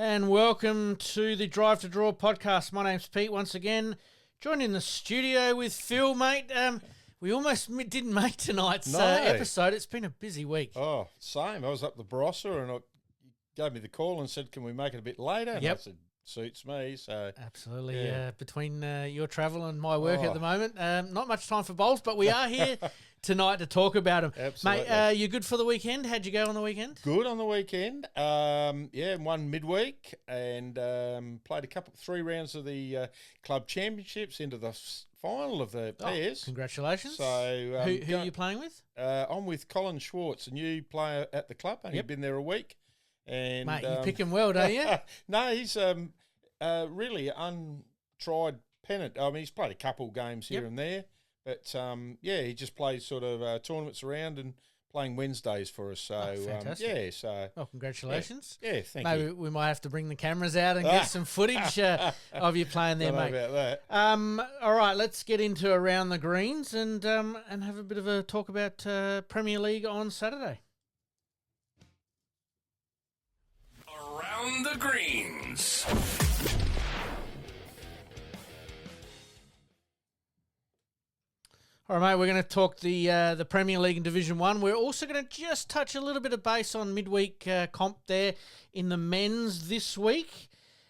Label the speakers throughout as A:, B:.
A: And welcome to the Drive to Draw podcast. My name's Pete once again, joined in the studio with Phil, mate. We almost didn't make tonight's episode. It's been a busy week.
B: Oh, same. I was up the Barossa and you gave me the call and said, can we make it a bit later? And I said, suits me. So
A: absolutely. Yeah. Between your travel and my work at the moment, not much time for bowls, but we are here tonight to talk about them.
B: Absolutely.
A: Mate, you good for the weekend? How'd you go on the weekend?
B: Good on the weekend. Won midweek and played 3 rounds of the club championships into the final of the pairs.
A: Congratulations.
B: So
A: who are you playing with?
B: I'm with Colin Schwartz, a new player at the club. Only been there a week. And
A: mate, you pick him well, don't you?
B: No, he's really untried pennant. I mean, he's played a couple games here and there, but he just plays sort of tournaments around and playing Wednesdays for us. So
A: fantastic.
B: Well,
A: congratulations.
B: Yeah, thank
A: you. Maybe we might have to bring the cameras out and get some footage of you playing there, mate.
B: About that.
A: All right, let's get into Around the Greens and have a bit of a talk about Premier League on Saturday.
C: Around the Greens.
A: All right, mate, we're going to talk the Premier League and Division 1. We're also going to just touch a little bit of base on midweek comp there in the men's this week.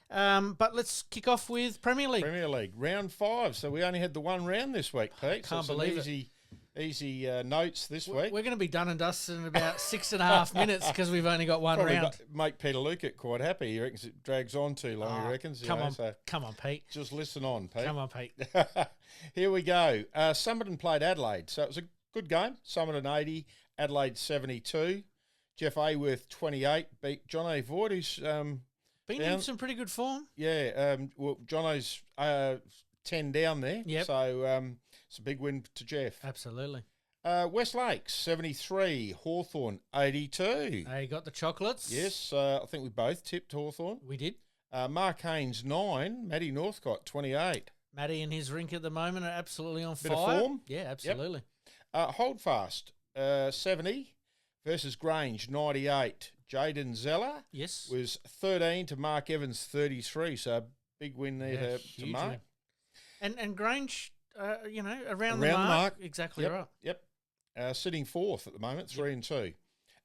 A: But let's kick off with Premier League.
B: Premier League, round 5. So we only had the one round this week, Pete.
A: Can't believe it.
B: Easy notes this week.
A: We're going to be done and dusted in about 6.5 minutes because we've only got one round.
B: Make Peter Luke quite happy. He reckons it drags on too long, he reckons.
A: Come on, Pete.
B: Just listen on, Pete.
A: Come on, Pete.
B: Here we go. Somerton played Adelaide. So it was a good game. Somerton 80, Adelaide 72. Jeff Ayworth 28 beat John A. Voigt, who's
A: been in some pretty good form.
B: Yeah, Jono's 10 down there.
A: Yep.
B: So it's a big win to Jeff.
A: Absolutely.
B: West Lakes 73, Hawthorn 82.
A: You got the chocolates.
B: Yes, I think we both tipped Hawthorn.
A: We did.
B: Mark Haynes 9, Matty Northcott 28.
A: Matty and his rink at the moment are absolutely on
B: Bit
A: fire.
B: of form.
A: Yeah, absolutely.
B: Holdfast 70 versus Grange 98. Jaden Zeller was 13 to Mark Evans 33. So a big win there to Mark.
A: Win. And Grange, around the mark. Exactly right.
B: Yep. Sitting 4th at the moment, 3 and 2.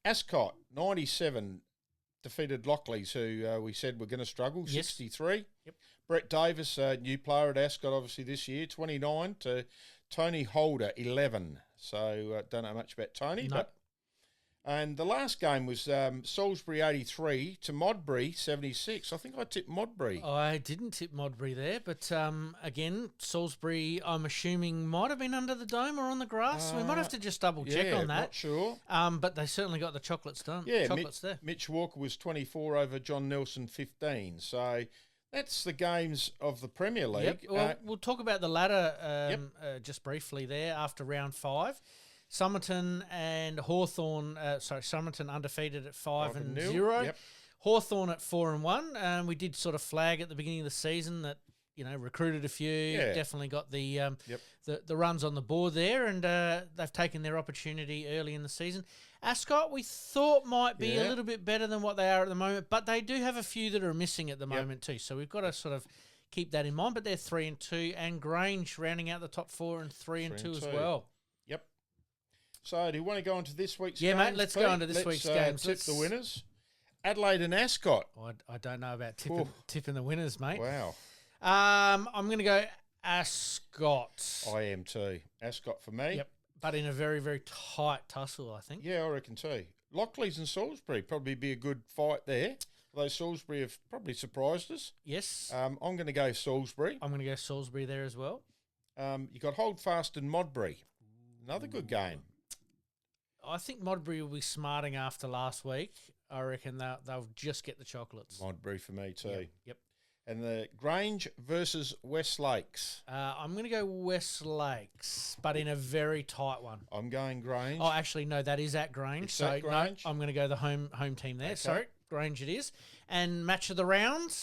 B: Ascot 97 defeated Lockleys, who we said were going to struggle, 63.
A: Yep.
B: Brett Davis, new player at Ascot, obviously this year, 29 to Tony Holder, 11. So don't know much about Tony, and the last game was Salisbury 83 to Modbury 76. I think I tipped Modbury.
A: I didn't tip Modbury there, but again, Salisbury, I'm assuming, might have been under the dome or on the grass. We might have to just double check on that.
B: Not sure.
A: But they certainly got the chocolates done.
B: Yeah,
A: chocolates there.
B: Mitch Walker was 24 over John Nelson 15. So that's the games of the Premier League.
A: Yep. Well, we'll talk about the ladder just briefly there after round 5. Somerton and Hawthorn, Somerton undefeated at 5 and 0.
B: Yep.
A: Hawthorn at 4 and 1. We did sort of flag at the beginning of the season that, recruited a few, definitely got the runs on the board there, and they've taken their opportunity early in the season. Ascot, we thought might be a little bit better than what they are at the moment, but they do have a few that are missing at the moment too, so we've got to sort of keep that in mind, but they're 3 and 2, and Grange rounding out the top 4 and 3 and 2 as well.
B: Yep. So do you want to go on to this week's
A: games? Yeah, mate, let's go on to this
B: week's
A: games.
B: Tip the winners. Adelaide and Ascot.
A: I don't know about tipping the winners, mate.
B: Wow.
A: I'm going to go Ascot.
B: I am too. Ascot for me.
A: Yep, but in a very, very tight tussle, I think.
B: Yeah, I reckon too. Lockleys and Salisbury probably be a good fight there. Although Salisbury have probably surprised us.
A: Yes.
B: I'm going to go Salisbury.
A: I'm going to go Salisbury there as well.
B: You got Holdfast and Modbury. Another good game.
A: I think Modbury will be smarting after last week. I reckon they'll just get the chocolates.
B: Modbury for me too.
A: Yep.
B: And the Grange versus West Lakes.
A: I'm going to go West Lakes, but in a very tight one.
B: I'm going Grange.
A: Oh, actually, no, that is at Grange.
B: It's at Grange?
A: No, I'm going to go the home team there. Okay. Sorry, Grange it is. And match of the round?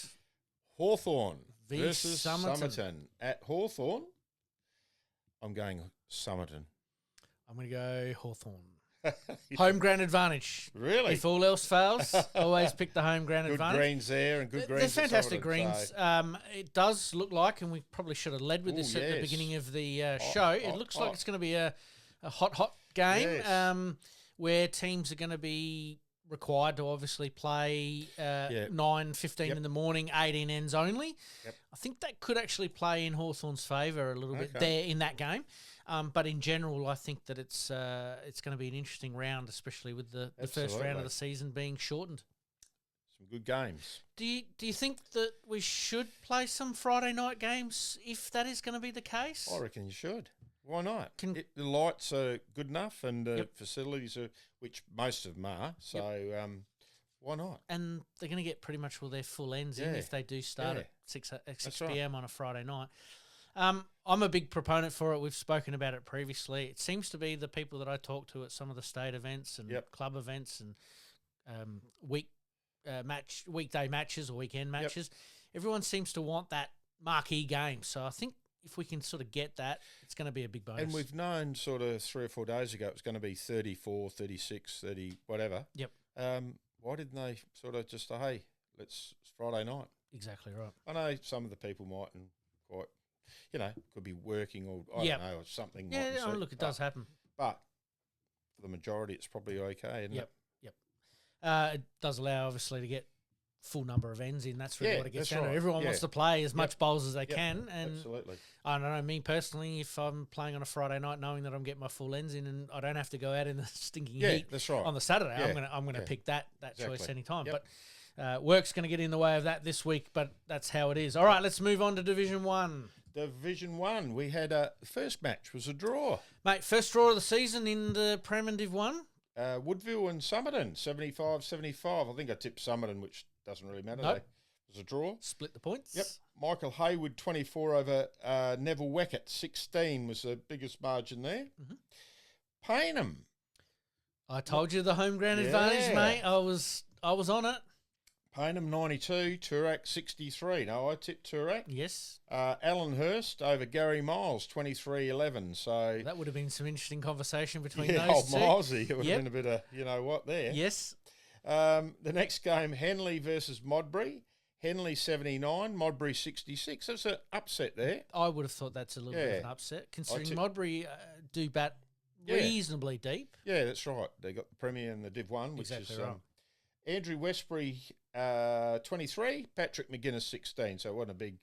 B: Hawthorn versus Somerton. At Hawthorn, I'm going Somerton.
A: I'm going to go Hawthorn. Home ground advantage.
B: Really?
A: If all else fails, always pick the home ground
B: Good
A: advantage.
B: greens there and good greens.
A: They're fantastic
B: at some of them,
A: greens.
B: so-
A: It does look like, and we probably should have led with this at the
B: yes.
A: beginning of the show. It looks like
B: hot.
A: it's going to be a hot game
B: Yes.
A: where teams are going to be required to obviously play 9:15 in the morning, 18 ends only.
B: Yep.
A: I think that could actually play in Hawthorn's favour a little bit
B: Okay.
A: there in that game. But in general, I think that it's going to be an interesting round, especially with the first round of
B: Absolutely.
A: the season being shortened.
B: Some good games.
A: Do you think that we should play some Friday night games if that is going to be the case?
B: I reckon you should. Why not?
A: Can-
B: The lights are good enough and the
A: Yep.
B: facilities are, which most of them are. So why not?
A: And they're going to get pretty much all their full ends in
B: Yeah.
A: if they do start
B: Yeah.
A: at 6
B: That's right.
A: p.m. on a Friday night. I'm a big proponent for it. We've spoken about it previously. It seems to be the people that I talk to at some of the state events and
B: Yep.
A: club events and weekday matches or weekend matches. Everyone seems to want that marquee game. So I think if we can sort of get that, it's going to be a big bonus.
B: And we've known sort of 3 or 4 days ago it was going to be 34, 36, 30, whatever.
A: Yep.
B: Why didn't they sort of just say, hey, it's Friday night?
A: Exactly right.
B: I know some of the people mightn't quite, could be working or, I
A: Yep.
B: don't know, or something.
A: Yeah,
B: mightn't suit.
A: look, it does happen.
B: But for the majority, it's probably okay, isn't it?
A: It does allow, obviously, to get full number of ends in. That's really
B: Yeah,
A: what it gets
B: that's
A: down to.
B: right.
A: Everyone wants
B: Yeah.
A: to play as much bowls as they
B: Yep.
A: can. And
B: Absolutely.
A: I don't know, me personally, if I'm playing on a Friday night knowing that I'm getting my full ends in and I don't have to go out in the stinking
B: Yeah,
A: heat
B: that's right.
A: on the Saturday,
B: Yeah,
A: I'm gonna
B: yeah.
A: pick that choice
B: Exactly.
A: anytime.
B: Yep.
A: But work's going to get in the way of that this week, but that's how it is. All right, let's move on to Division 1.
B: Division 1, we had the first match was a draw.
A: Mate, first draw of the season in the Prem and Div 1.
B: Woodville and Somerton, 75-75. I think I tipped Somerton, which doesn't really matter.
A: Nope.
B: It was a draw.
A: Split the points.
B: Yep. Michael Haywood, 24 over Neville Weckett, 16 was the biggest margin there.
A: Mhm.
B: Paynham.
A: I told you the home ground
B: Yeah.
A: advantage, mate. I was on it.
B: Paynham, 92, Toorak, 63. No, I tipped Toorak.
A: Yes.
B: Alan Hurst over Gary Miles, 23-11. So,
A: That would have been some interesting conversation between
B: yeah,
A: those
B: old
A: two.
B: Milesy. It would
A: Yep.
B: have been a bit of, you know what, there.
A: Yes.
B: The next game, Henley versus Modbury. Henley 79, Modbury 66. That's an upset there.
A: I would have thought that's a little bit of
B: Yeah.
A: an upset, considering
B: tip-
A: Modbury do bat
B: Yeah.
A: reasonably deep.
B: Yeah, that's right. They got the Premier and the Div 1, which
A: Exactly
B: is
A: right.
B: Andrew Westbury 23, Patrick McGuinness 16. So it wasn't a big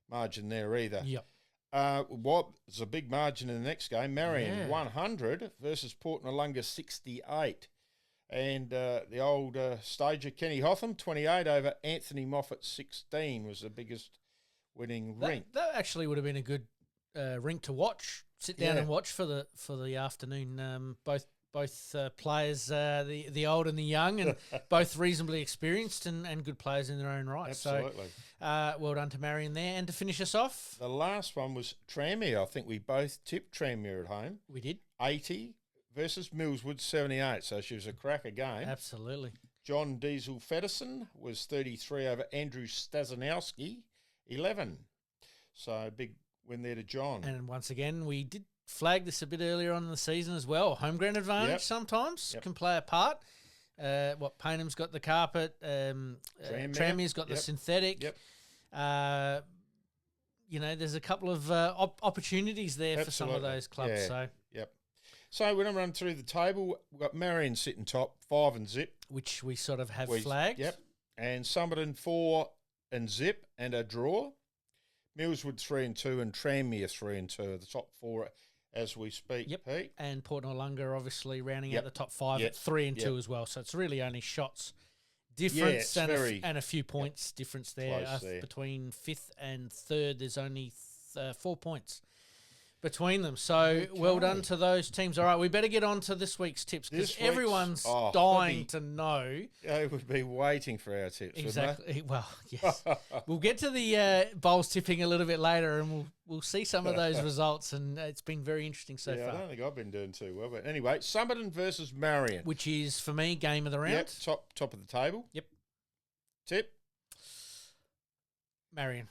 B: margin there either.
A: Yep.
B: There's a big margin in the next game. Marion
A: Yeah.
B: 100 versus Port Noarlunga 68. And the old stager Kenny Hotham 28 over Anthony Moffat 16 was the biggest winning rink.
A: That actually would have been a good rink to watch. Sit down
B: Yeah.
A: and watch for the afternoon. Both players, the old and the young, and both reasonably experienced and good players in their own right.
B: Absolutely.
A: So, well done to Marion there. And to finish us off,
B: The last one was Tranmere. I think we both tipped Tranmere at home.
A: we did
B: 80 versus Millswood 78. So she was a cracker game.
A: absolutely.
B: John Diesel Fedderson was 33 over Andrew Stazanowski 11. So big win there to John.
A: And once again, we did flag this a bit earlier on in the season as well. Home ground advantage
B: Yep.
A: sometimes
B: Yep.
A: can play a part. Paynham's got the carpet. Tranmere's got the
B: Yep.
A: synthetic.
B: Yep.
A: There's a couple of opportunities there for some of
B: Absolutely.
A: those clubs.
B: Yeah.
A: So,
B: Yep. So we're going to run through the table. We've got Marion sitting top, 5 and zip.
A: which we sort of have
B: We-
A: flagged.
B: Yep. And Somerton 4 and zip and a draw. Millswood 3 and 2 and Tranmere 3 and 2 are the top 4 as we speak.
A: Yep.
B: Pete.
A: And Port Noarlunga obviously rounding
B: Yep.
A: out the top 5
B: Yep.
A: at 3 and 2
B: Yep.
A: as well. So it's really only shots difference
B: it's
A: and,
B: very
A: and a few points difference there.
B: close there.
A: Between 5th and 3rd, there's only 4 points between them. So well done
B: Okay.
A: to those teams. All right, we better get on to this week's tips because
B: This week's-
A: everyone's
B: oh,
A: dying
B: Bobby.
A: to know.
B: They would be waiting for our tips,
A: Exactly. Well, yes. We'll get to the bowls tipping a little bit later, and we'll see some of those results. And it's been very interesting so
B: wouldn't they? Yeah, I
A: far.
B: don't think I've been doing too well. But anyway, Somerton versus Marion.
A: Which is for me game of the round.
B: Yep, top of the table.
A: Yep.
B: Tip.
A: Marion.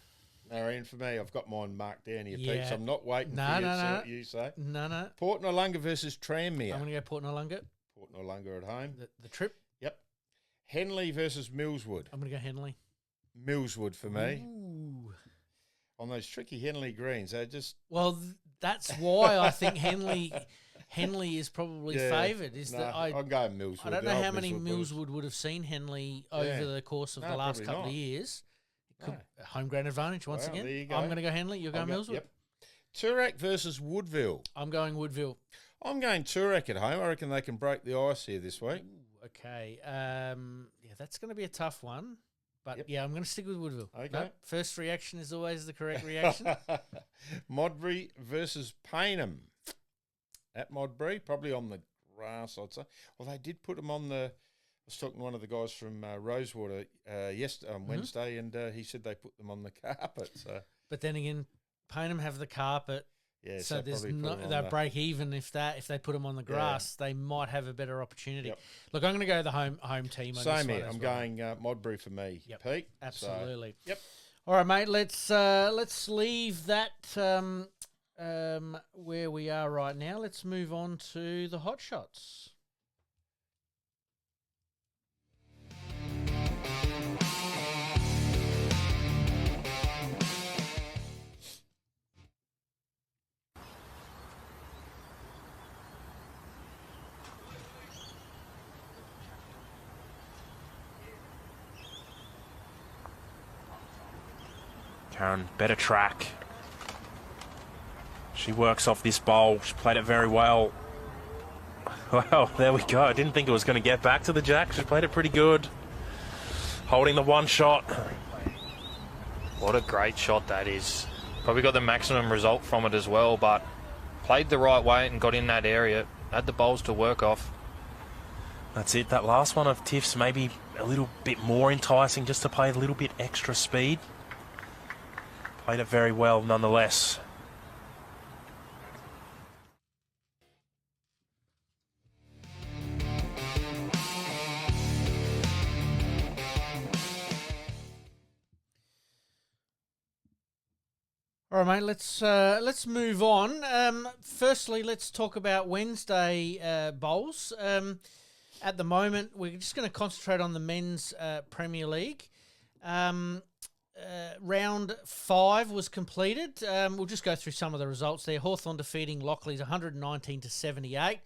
B: Marion for me. I've got mine marked down here, Pete,
A: Yeah.
B: so I'm not waiting
A: No,
B: for you
A: no,
B: to see
A: no.
B: what you say.
A: No.
B: Port Noarlunga versus
A: I'm
B: Tranmere.
A: going to go Port Noarlunga.
B: Port Port Noarlunga at home.
A: The trip.
B: Yep. Henley versus Millswood.
A: I'm going to go Henley.
B: Millswood for me.
A: Ooh.
B: On those tricky Henley greens, they just...
A: Well, that's why I think Henley is probably favoured.
B: I'm going Millswood.
A: I don't know how many Millswood would have seen Henley over the course of the last couple of years. Home ground advantage once again.
B: There you go.
A: I'm going to go Henley. You're going Millswood.
B: Yep. Toorak versus Woodville.
A: I'm going Woodville.
B: I'm going Toorak at home. I reckon they can break the ice here this week.
A: Ooh, okay. That's going to be a tough one. But, I'm going to stick with Woodville.
B: Okay.
A: Nope, first reaction is always the correct reaction.
B: Modbury versus Paynham. At Modbury, probably on the grass, I'd say. Well, they did put them on the... I was talking to one of the guys from Rosewater Wednesday, and he said they put them on the carpet. So,
A: but then again, Paynham have the carpet.
B: Yeah,
A: so there's they'll break even if they put them on the grass. They might have a better opportunity.
B: Yep.
A: Look, I'm going to go the home team.
B: Same here. I'm going Modbury for me.
A: Yep.
B: Pete.
A: Absolutely.
B: So, yep.
A: All right, mate. Let's leave that where we are right now. Let's move on to the hot shots.
D: Karen, better track. She works off this bowl. She played it very well. Well, there we go. I didn't think it was going to get back to the jack. She played it pretty good. Holding the one shot.
E: What a great shot that is. Probably got the maximum result from it as well, but played the right way and got in that area. Had the bowls to work off.
D: That's it. That last one of Tiff's maybe a little bit more enticing just to play a little bit extra speed. Played it very well nonetheless.
A: All right, mate. Let's move on. Firstly, let's talk about Wednesday bowls. At the moment, we're just going to concentrate on the men's Premier League. Round 5 was completed. We'll just go through some of the results there. Hawthorn defeating Lockleys 119-78.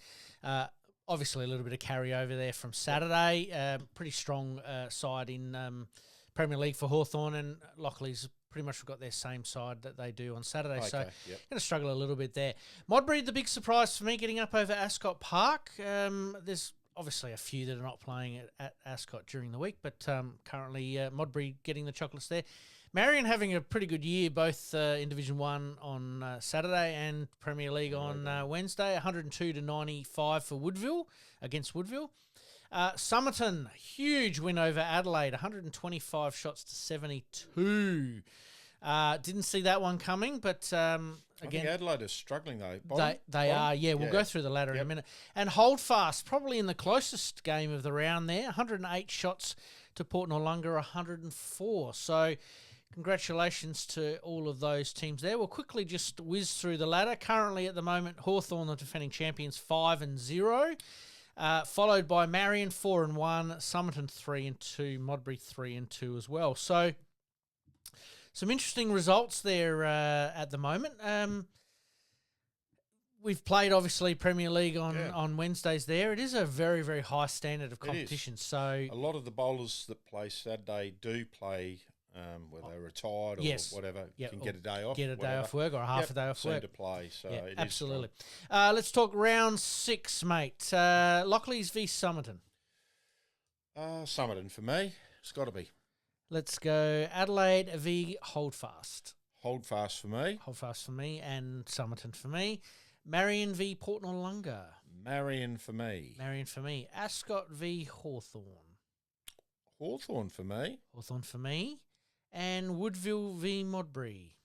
A: Obviously, a little bit of carryover there from Saturday. Pretty strong side in Premier League for Hawthorn, and Lockleys pretty much got their same side that they do on Saturday. Okay, so going to struggle a little bit there. Modbury, the big surprise for me, getting up over Ascot Park. There's obviously a few that are not playing at Ascot during the week, but currently Modbury getting the chocolates there. Marion having a pretty good year, both in Division 1 on Saturday and Premier League on Wednesday, 102-95 for Woodville, against Woodville. Somerton, huge win over Adelaide, 125 shots to 72. Didn't see that one coming, but again,
B: I think Adelaide is struggling though.
A: They are, yeah. We'll go through the ladder in a minute. And Holdfast, probably in the closest game of the round there, 108 shots to Port Noarlunga, 104. So congratulations to all of those teams there. We'll quickly just whiz through the ladder. Currently at the moment, Hawthorn, the defending champions, 5-0. Followed by Marion 4-1, Somerton 3-2, Modbury 3-2 as well. So some interesting results there at the moment. We've played obviously Premier League on Wednesdays there. It is a very, very high standard of competition. So
B: a lot of the bowlers that play Saturday do play whether they're retired or whatever, can get a day off.
A: Get a day off work or a half a day off work.
B: To play, so it
A: absolutely. Let's talk round 6, mate. Lockleys v Somerton.
B: Somerton for me. It's got to be.
A: Let's go Adelaide v Holdfast.
B: Holdfast for me.
A: Holdfast for me, and Somerton for me. Marion v Port Noarlunga.
B: Marion for me.
A: Marion for me. Ascot v Hawthorn.
B: Hawthorn for me.
A: Hawthorn for me. And Woodville v Modbury.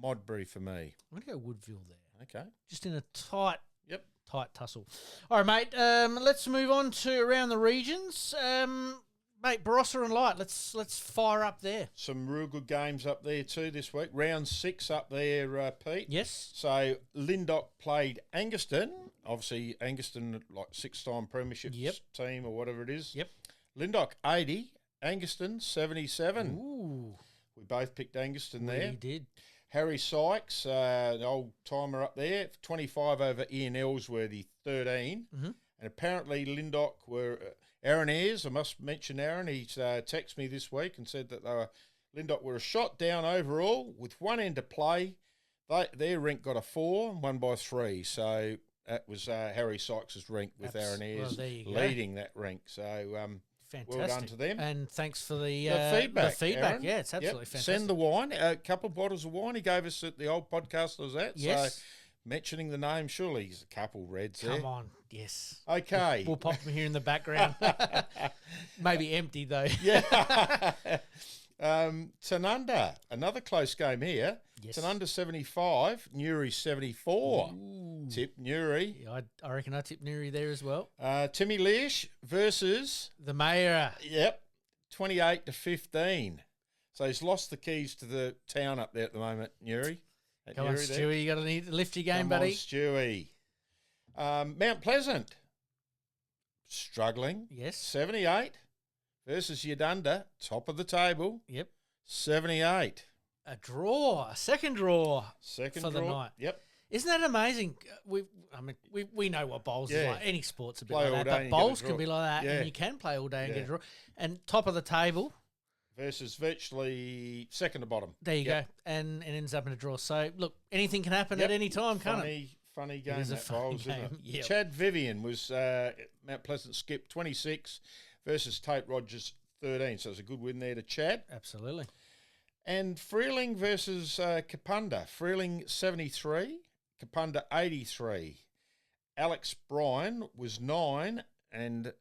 B: Modbury for me.
A: I'm going to go Woodville there.
B: Okay.
A: Just in a tight
B: tussle.
A: All right, mate. Let's move on to around the regions. Mate, Barossa and Light, let's fire up there.
B: Some real good games up there too this week. Round 6 up there, Pete.
A: Yes.
B: So Lyndoch played Angaston. Obviously, Angaston, like 6-time premiership team or whatever it is.
A: Yep.
B: Lyndoch 80, Angaston 77.
A: Ooh.
B: We both picked Angaston there.
A: We did.
B: Harry Sykes, the old timer up there, 25 over Ian Ellsworthy, 13.
A: Mm-hmm.
B: And apparently Lyndoch were Aaron Ayres. I must mention Aaron. He's texted me this week and said that Lyndoch were a shot down overall with one end to play. Their rank got a 4 and won by 3. So that was Harry Sykes' rank with Aaron Ayres leading that rank. So
A: fantastic.
B: Well done to them.
A: And thanks for the
B: feedback.
A: Aaron. Yeah, it's absolutely fantastic.
B: Send the wine. A couple of bottles of wine he gave us at the old podcast I was at.
A: Yes.
B: So mentioning the name, surely he's a couple reds there.
A: Come on. Yes.
B: Okay.
A: We'll pop them here in the background. Maybe empty, though.
B: Yeah. Tanunda, another close game here.
A: Yes.
B: Tanunda 75, Newry 74.
A: Ooh.
B: Tip Newry.
A: Yeah, I reckon I tipped Newry there as well.
B: Timmy Lish versus...
A: The Mayor.
B: Yep, 28 to 15. So he's lost the keys to the town up there at the moment, Newry.
A: Come on, Stewie, you got to lift your game, buddy.
B: Come on, Stewie. Mount Pleasant, struggling.
A: Yes.
B: 78 versus Yadunda, top of the table.
A: Yep.
B: 78.
A: A second draw
B: Second
A: for
B: draw.
A: the night.
B: Yep.
A: Isn't that amazing? We know what bowls is like. Any sport's a bit
B: Play
A: like
B: all
A: that,
B: day
A: but
B: and get a
A: bowls
B: draw.
A: can be like that,
B: Yeah.
A: and you can play all day and get a draw. And top of the table
B: versus virtually second to bottom.
A: There you go, and it ends up in a draw. So look, anything can happen at any time, can't it?
B: Funny game.
A: It is a
B: that
A: funny
B: bowls,
A: game.
B: isn't it?
A: Yep.
B: Chad Vivian was Mount Pleasant skip 26 versus Tate Rogers 13. So it's a good win there to Chad.
A: Absolutely.
B: And Freeling versus Kapunda. Freeling 73, Kapunda 83. Alex Bryan was 9, and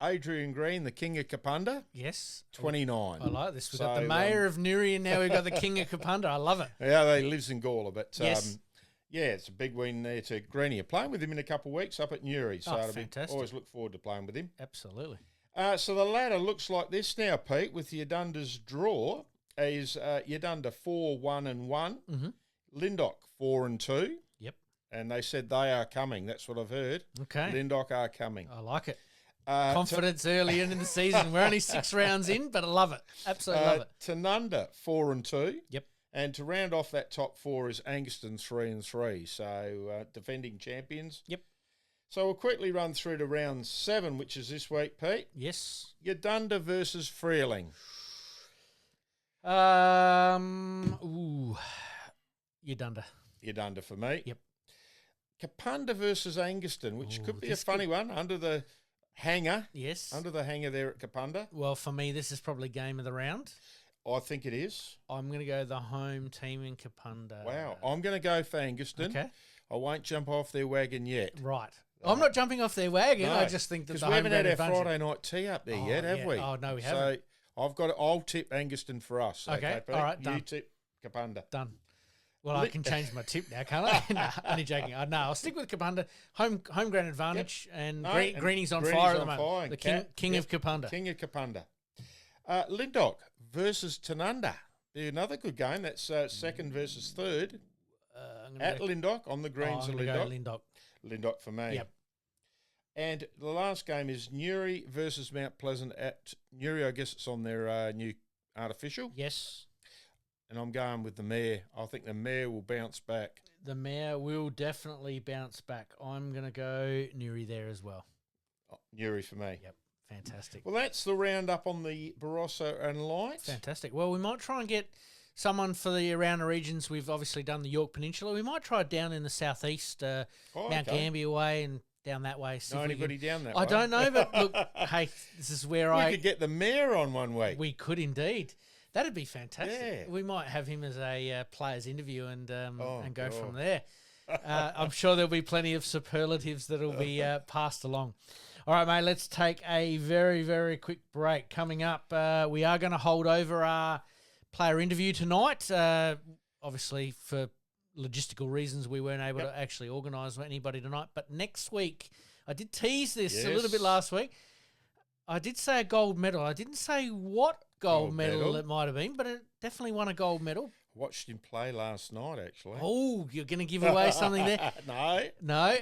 B: Adrian Green, the King of Kapunda,
A: Yes.
B: 29.
A: I like this. We've got the Mayor of Newry, and now we've got the King of Kapunda. I love it.
B: Yeah, he lives in Gawler, but
A: yes.
B: yeah, it's a big win there to Greenie. You're playing with him in a couple of weeks up at Newry, so always look forward to playing with him.
A: Absolutely.
B: So the ladder looks like this now, Pete, with Yadunda's draw is Yadunda 4-1-1,
A: Mm-hmm.
B: Lyndoch 4-2.
A: Yep.
B: And they said they are coming. That's what I've heard.
A: Okay.
B: Lyndoch are coming.
A: I like it. Confidence early in the season. We're only 6 rounds in, but I love it. Absolutely love it.
B: Tanunda 4-2.
A: Yep.
B: And to round off that top 4 is Angaston 3-3. So defending champions.
A: Yep.
B: So we'll quickly run through to round 7, which is this week, Pete.
A: Yes.
B: Yadunda versus Freeling.
A: Yadunda.
B: Yadunda for me.
A: Yep.
B: Kapunda versus Angaston, which could be a funny one under the hanger.
A: Yes.
B: Under the hanger there at Kapunda.
A: Well, for me, this is probably game of the round.
B: I think it is.
A: I'm going to go the home team in Kapunda.
B: Wow. I'm going to go for Angaston.
A: Okay.
B: I won't jump off their wagon yet.
A: Right. I'm not jumping off their wagon.
B: No,
A: I just think that
B: because
A: the
B: we
A: home
B: haven't had our
A: advantage.
B: Friday night tea up there yet, have we?
A: Oh, no, we haven't.
B: So I'll tip Angaston for us.
A: Okay,
B: Pete?
A: all right,
B: You
A: done.
B: tip Kapunda.
A: Done. Well, I can change my tip now, can't I? No, only joking. No, I'll stick with Kapunda. Home ground advantage, and Greenie's on fire at the moment. The king of Kapunda.
B: King of Kapunda. Lyndoch versus Tanunda. Be another good game. That's second versus third. At Lyndoch, on the greens of Lyndoch. Lyndoch for me.
A: Yep.
B: And the last game is Newry versus Mount Pleasant at Newry. I guess it's on their new artificial.
A: Yes.
B: And I'm going with the Mayor. I think the Mayor will bounce back.
A: The Mayor will definitely bounce back. I'm going to go Newry there as well.
B: Oh, Newry for me.
A: Yep. Fantastic.
B: Well, that's the roundup on the Barossa and Light.
A: Fantastic. Well, we might try and get someone for the around the regions. We've obviously done the York Peninsula. We might try down in the southeast, Mount Gambier way and down that way.
B: Know anybody down that way?
A: I don't know, but look, hey, this is where
B: we could get the Mayor on one week.
A: We could indeed. That'd be fantastic.
B: Yeah.
A: We might have him as a player's interview and go from there. I'm sure there'll be plenty of superlatives that'll be passed along. All right, mate, let's take a very, very quick break. Coming up, we are going to hold over our player interview tonight. Obviously, for logistical reasons, we weren't able to actually organise anybody tonight. But next week, I did tease this a little bit last week. I did say a gold medal. I didn't say what gold medal it might have been, but it definitely won a gold medal.
B: Watched him play last night, actually.
A: Oh, you're going to give away something there?
B: No.
A: No.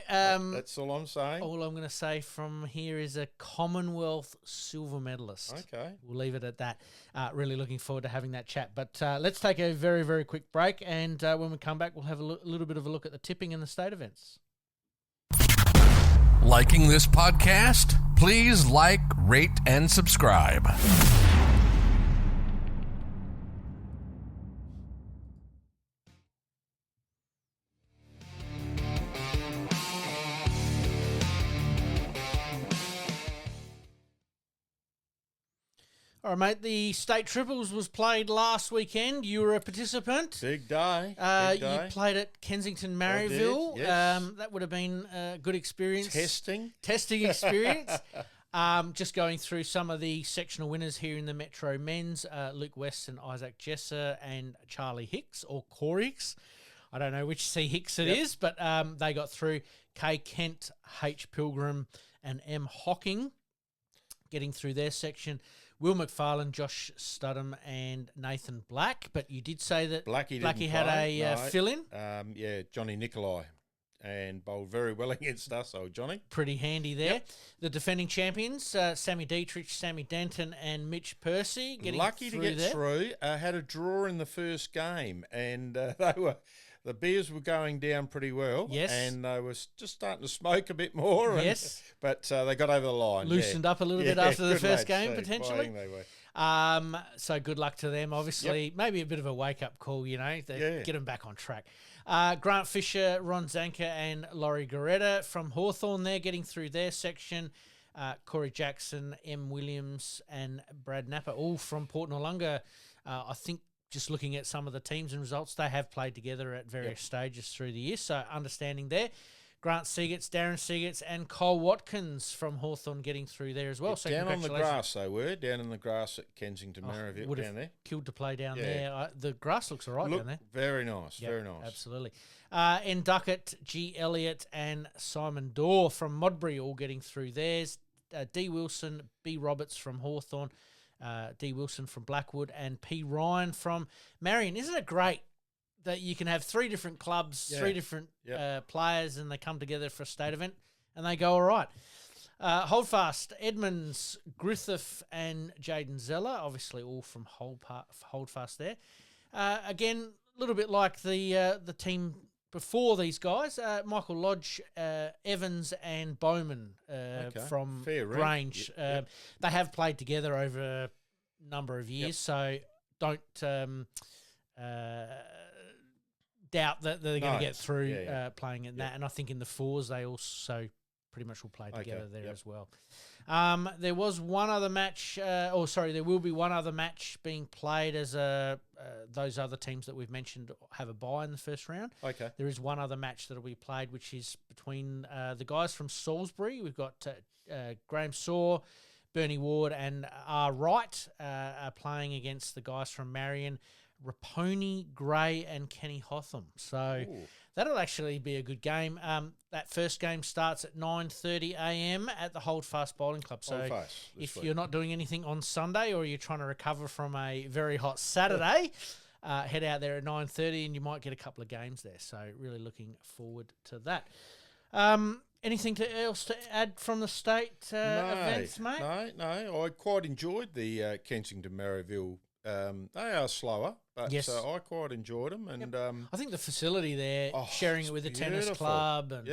B: That's all I'm saying.
A: All I'm going to say from here is a Commonwealth silver medalist.
B: Okay.
A: We'll leave it at that. Really looking forward to having that chat. But let's take a very, very quick break. And when we come back, we'll have a little bit of a look at the tipping and the state events.
C: Liking this podcast? Please like, rate, and subscribe.
A: All right, mate. The state triples was played last weekend. You were a participant.
B: Big day.
A: You played at Kensington Marrieville.
B: Yes.
A: That would have been a good experience.
B: Testing
A: Experience. Just going through some of the sectional winners here in the Metro Men's, Luke Weston, Isaac Jesser, and Charlie Hicks, or Corey Hicks. I don't know which C Hicks it is, but they got through. K Kent, H Pilgrim, and M Hocking getting through their section. Will McFarlane, Josh Studham, and Nathan Black. But you did say that Blackie had a fill-in.
B: Johnny Nicolai, and bowled very well against us, old Johnny.
A: Pretty handy there.
B: Yep.
A: The defending champions, Sammy Dietrich, Sammy Denton, and Mitch Percy getting
B: lucky
A: through
B: to get
A: there.
B: through. Had a draw in the first game, and the beers were going down pretty well.
A: Yes.
B: And they were just starting to smoke a bit more.
A: Yes.
B: But they got over the line.
A: Loosened up a little bit after the first game,
B: too.
A: potentially.
B: They were.
A: So good luck to them. Obviously, maybe a bit of a wake-up call, get them back on track. Grant Fisher, Ron Zanker, and Laurie Goretta from Hawthorn there getting through their section. Corey Jackson, M. Williams, and Brad Napper, all from Port Noarlunga. I think just looking at some of the teams and results, they have played together at various stages through the year, so understanding there. Grant Seagets, Darren Seagets, and Cole Watkins from Hawthorn getting through there as well. So
B: down on the grass, they were. Down in the grass at Kensington Marrieville, down there.
A: Killed to play down there. The grass looks all right down there.
B: Very nice, very nice.
A: Absolutely. N. Duckett, G. Elliott, and Simon Dorr from Modbury all getting through theirs. D. Wilson, B. Roberts from Hawthorn, D. Wilson from Blackwood, and P. Ryan from Marion. Isn't it great that you can have three different clubs, three different players, and they come together for a state event and they go all right? Holdfast, Edmonds, Griffith, and Jaden Zeller, obviously all from Holdfast there. Again, a little bit like the team before these guys, Michael Lodge, Evans, and Bowman from Grange. They have played together over a number of years, so don't doubt that they're going to get through playing in that. And I think in the fours, they also pretty much will play together there as well. There was one other match, there will be one other match being played as those other teams that we've mentioned have a bye in the first round.
B: Okay.
A: There is one other match that will be played, which is between the guys from Salisbury. We've got Graham Saw, Bernie Ward, and R. Wright are playing against the guys from Marion, Raponi, Gray, and Kenny Hotham. So that'll actually be a good game. That first game starts at 9:30 a.m. at the Holdfast Bowling Club. So if you're not doing anything on Sunday or you're trying to recover from a very hot Saturday, head out there at 9:30 and you might get a couple of games there. So really looking forward to that. Anything else to add from the state events, mate?
B: No. I quite enjoyed the Kensington Marrieville. They are slower, but I quite enjoyed them. And
A: I think the facility there, sharing it with the tennis club and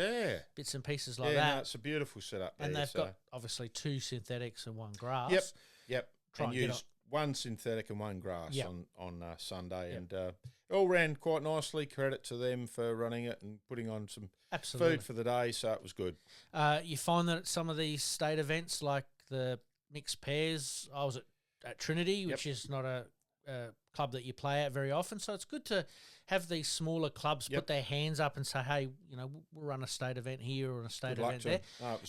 A: bits and pieces like that.
B: No, it's a beautiful setup.
A: And they've got obviously two synthetics and one grass.
B: Yep. And used one synthetic and one grass on Sunday. And all ran quite nicely. Credit to them for running it and putting on some food for the day, so it was good.
A: You find that at some of these state events, like the mixed pairs, I was at Trinity, which is not a club that you play at very often. So it's good to have these smaller clubs put their hands up and say, hey, we'll run a state event here or a state event there.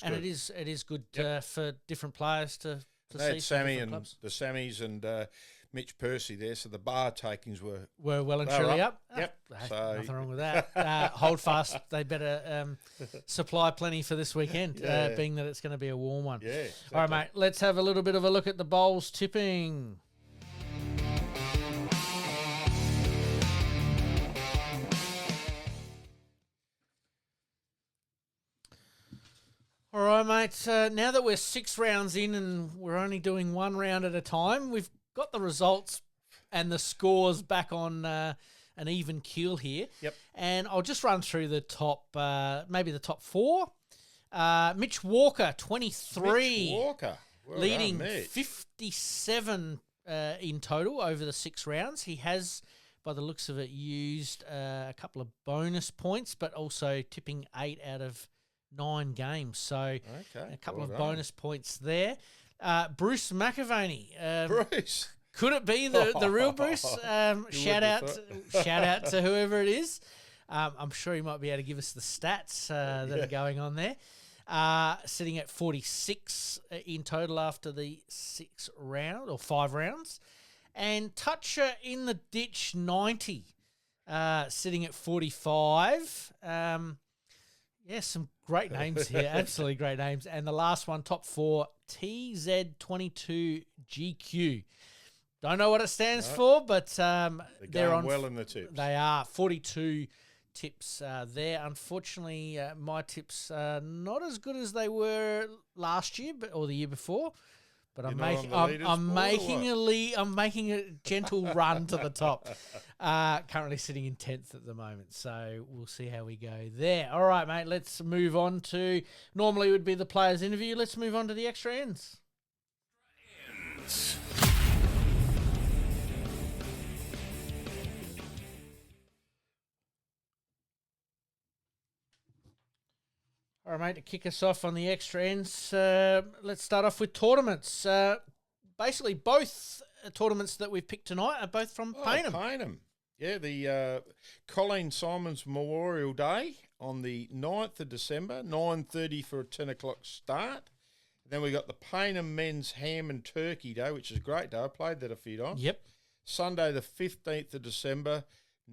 A: And it is good for different players to see
B: Sammy
A: different
B: and
A: clubs.
B: the Sammies and Mitch Percy there, so the bar takings were
A: well and truly up.
B: Yep.
A: So, nothing wrong with that. Hold fast. They better supply plenty for this weekend, being that it's going to be a warm one.
B: Yeah. Exactly.
A: All right, mate. Let's have a little bit of a look at the bowls tipping. All right, mate. Now that we're 6 rounds in and we're only doing 1 round at a time, we've got the results and the scores back on an even keel here.
B: Yep.
A: And I'll just run through the top, maybe the top 4. Mitch Walker, 23.
B: Mitch Walker. Well
A: leading
B: done, Mitch.
A: 57 in total over the 6 rounds. He has, by the looks of it, used a couple of bonus points, but also tipping 8 out of 9 games. So a couple of bonus points there. Bruce McAvaney.
B: Bruce.
A: Could it be the real Bruce? Shout out to whoever it is. I'm sure he might be able to give us the stats that are going on there. Sitting at 46 in total after the 5 rounds. And Toucher in the ditch, 90, sitting at 45. Some great names here, absolutely great names. And the last one, top 4, TZ22GQ. Don't know what it stands for, but they're on
B: well in the tips.
A: They are 42 tips there. Unfortunately, my tips are not as good as they were last year, or the year before. But I'm making a gentle run to the top. Currently sitting in 10th at the moment, so we'll see how we go there. All right, mate. Let's move on to normally would be the players' interview. Let's move on to the extra ends. All right, mate, to kick us off on the extra ends, let's start off with tournaments. Basically, both tournaments that we've picked tonight are both from Payneham.
B: Payneham. Yeah, the Colleen Simons Memorial Day on the 9th of December, 9:30 for a 10 o'clock start. Then we got the Payneham Men's Ham and Turkey Day, which is a great day. I played that a few times.
A: Yep.
B: Sunday, the 15th of December,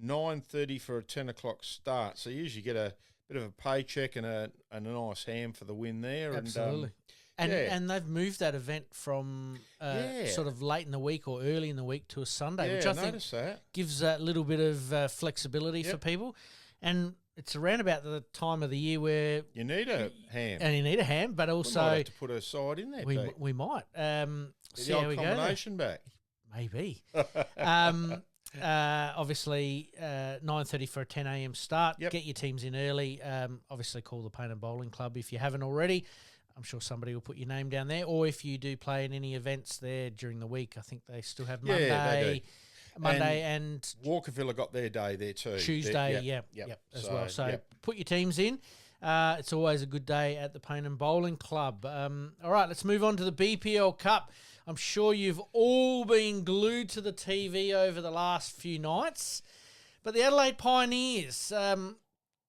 B: 9:30 for a 10 o'clock start. So you usually get a bit of a paycheck and a nice ham for the win there.
A: Absolutely. And they've moved that event from sort of late in the week or early in the week to a Sunday, which I think gives that little bit of flexibility for people. And it's around about the time of the year where
B: you need a ham.
A: And you need a ham, but also
B: we might have to put a side in there.
A: We might. See
B: the
A: how we go.
B: Combination back.
A: Maybe. Obviously, 9:30 for a 10 a.m. start.
B: Yep.
A: Get your teams in early. Obviously, call the Payneham Bowling Club if you haven't already. I'm sure somebody will put your name down there. Or if you do play in any events there during the week, I think they still have Monday and
B: Walkerville have got their day there too.
A: Tuesday, as well. So put your teams in. It's always a good day at the Payneham Bowling Club. All right, let's move on to the BPL Cup. I'm sure you've all been glued to the TV over the last few nights. But the Adelaide Pioneers,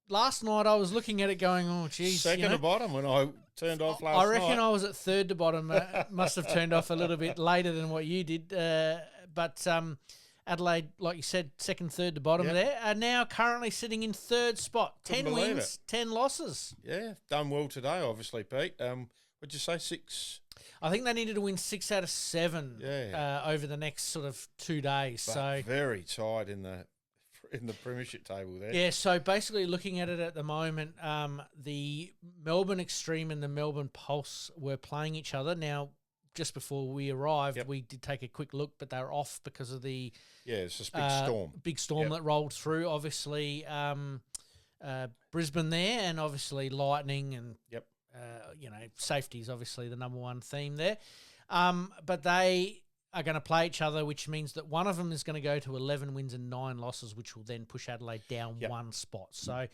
A: last night I was looking at it going, oh, geez.
B: Second to bottom when I turned off last night.
A: I reckon I was at third to bottom. Must have turned off a little bit later than what you did. But Adelaide, like you said, second, third to bottom there, are now currently sitting in third spot. 10 wins, 10 losses.
B: Yeah, done well today, obviously, Pete. What'd you say, 6?
A: I think they needed to win 6 out of 7 over the next sort of 2 days.
B: But
A: so
B: very tight in the premiership table there.
A: Yeah, so basically looking at it at the moment, the Melbourne Extreme and the Melbourne Pulse were playing each other. Now, just before we arrived, we did take a quick look, but they were off because of the
B: it's this big storm.
A: Big storm that rolled through. Obviously, Brisbane there, and obviously lightning and safety is obviously the number one theme there. But they are going to play each other, which means that one of them is going to go to 11 wins and 9 losses, which will then push Adelaide down one spot. So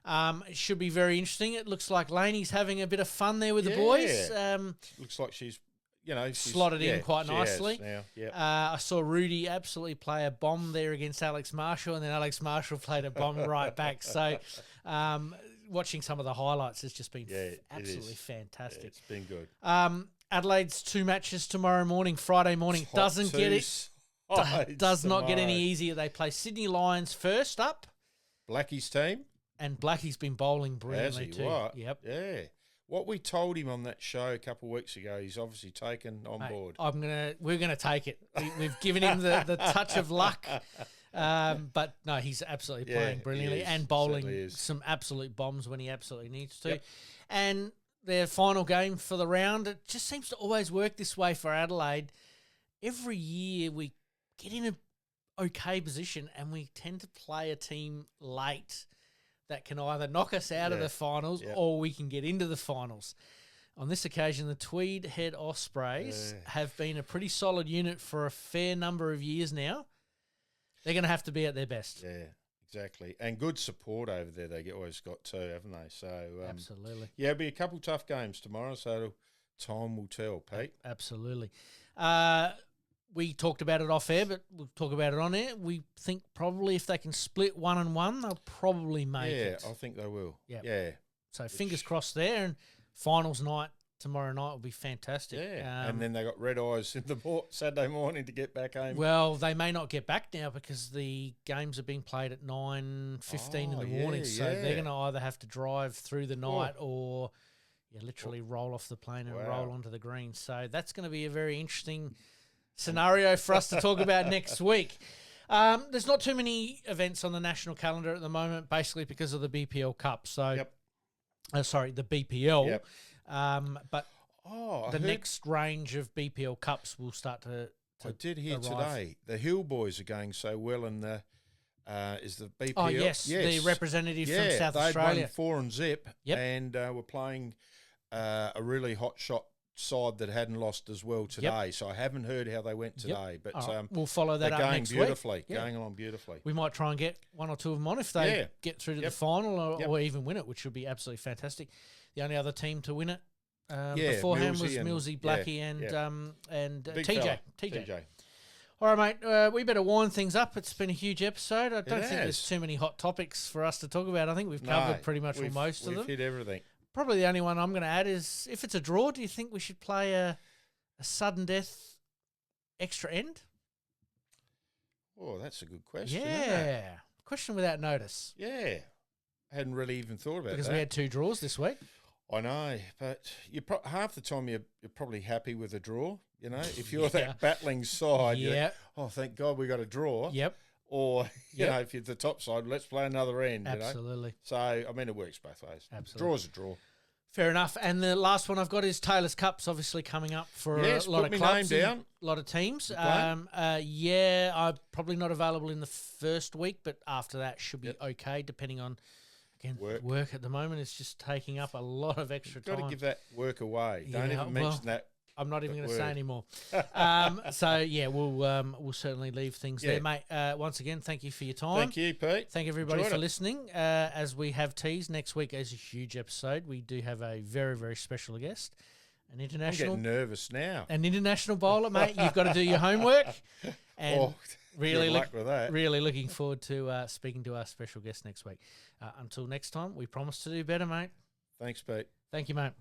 A: it should be very interesting. It looks like Laney's having a bit of fun there with the boys.
B: Looks like she's
A: slotted in quite nicely.
B: Now.
A: I saw Rudy absolutely play a bomb there against Alex Marshall, and then Alex Marshall played a bomb right back. So watching some of the highlights has just been absolutely fantastic.
B: It's been good.
A: Adelaide's 2 matches tomorrow morning, Friday morning. Doesn't get it. does not get any easier. They play Sydney Lions first up.
B: Blackie's team.
A: And Blackie's been bowling brilliantly too.
B: What?
A: Yep.
B: Yeah. What we told him on that show a couple of weeks ago, he's obviously taken on board.
A: We're gonna take it. We've given him the touch of luck. But no, he's absolutely playing brilliantly and bowling some absolute bombs when he absolutely needs to.
B: Yep.
A: And their final game for the round, it just seems to always work this way for Adelaide. Every year we get in an okay position and we tend to play a team late that can either knock us out of the finals or we can get into the finals. On this occasion, the Tweed Head Ospreys have been a pretty solid unit for a fair number of years now. They're going to have to be at their best.
B: Yeah, exactly. And good support over there they always got too, haven't they? So
A: absolutely.
B: Yeah, it'll be a couple tough games tomorrow, so time will tell, Pete.
A: Absolutely. We talked about it off air, but we'll talk about it on air. We think probably if they can split 1 and 1, they'll probably make it.
B: Yeah, I think they will.
A: Yep.
B: Yeah.
A: So fingers crossed there, and finals night tomorrow night will be fantastic.
B: Yeah, and then they got red eyes in the Saturday morning to get back home.
A: Well, they may not get back now because the games are being played at 9:15 in the morning, so they're going to either have to drive through the night or literally roll off the plane and roll onto the green. So that's going to be a very interesting scenario for us to talk about next week. There's not too many events on the national calendar at the moment, basically because of the BPL Cup. So, the BPL.
B: Yep.
A: But the next range of BPL Cups will start to
B: I did hear
A: arrive
B: today the Hill boys are going so well in the is the BPL.
A: Oh yes, the representative from South Australia.
B: They won 4 and zip,
A: Yep.
B: and were playing a really hot shot side that hadn't lost as well today. So I haven't heard how they went today, but
A: we'll follow that up next week.
B: Going along beautifully.
A: We might try and get 1 or 2 of them on if they get through to the final or even win it, which would be absolutely fantastic. The only other team to win it beforehand was Millsy, Blackie, and TJ. All right, mate, we better wind things up. It's been a huge episode. I don't think there's too many hot topics for us to talk about. I think we've covered pretty much most of them.
B: We've hit everything.
A: Probably the only one I'm going to add is if it's a draw, do you think we should play a sudden death extra end?
B: Oh, that's a good question.
A: Yeah. Question without notice.
B: Yeah. I hadn't really even thought about that.
A: Because we had 2 draws this week.
B: I know, but half the time you're probably happy with a draw. You know, if you're that battling side, oh, thank God we got a draw.
A: Yep.
B: Or, you know, if you're the top side, let's play another end.
A: Absolutely.
B: You know? So, I mean, it works both ways.
A: Absolutely.
B: Draw's a draw.
A: Fair enough. And the last one I've got is Taylor's Cup's obviously coming up for a lot of clubs, a lot of teams. I'm probably not available in the first week, but after that should be okay, depending on, again, work at the moment is just taking up a lot of extra time.
B: You've got to give that work away. Don't even mention that.
A: I'm not even going to say anymore. We'll certainly leave things there, mate. Once again, thank you for your time.
B: Thank you, Pete.
A: Thank everybody for listening. As we have teased, next week is a huge episode. We do have a very, very special guest, an international.
B: I'm getting nervous now.
A: An international bowler, mate. You've got to do your homework. And
B: good luck with that.
A: Really looking forward to speaking to our special guest next week. Until next time, we promise to do better, mate.
B: Thanks, Pete.
A: Thank you, mate.